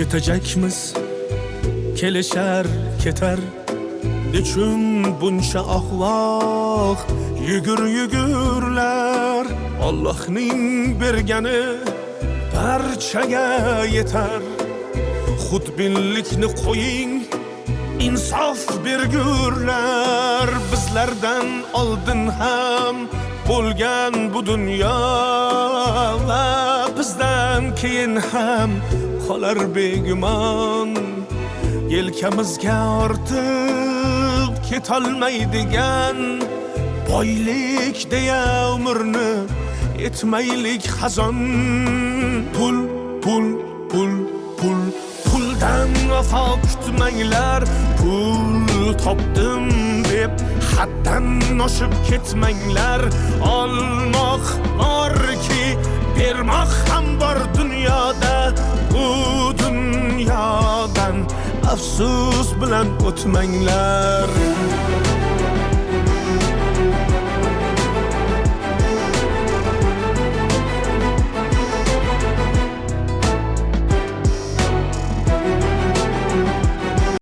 Ketacakmiz, kelishar, ketar. Nechun buncha ahvoq yugurlar. Allohning bergani barchaga yetar. Xudbinlikni qo'ying, insof bergurlar. Bizlardan oldin ham bo'lgan bu dunyo va bizdan keyin ham qolar begumon. Yelkamizga ortib ketolmaydigan boylik deya umrni etmaylik xazon. Pul, pul, pul, pul, puldan vafo kutmanglar. Pul topdim deb haddan oshib ketmanglar. Olmoq borki, bermoq ham bor dunyoda. Bu dunyodan afsus bilan o'tmanglar.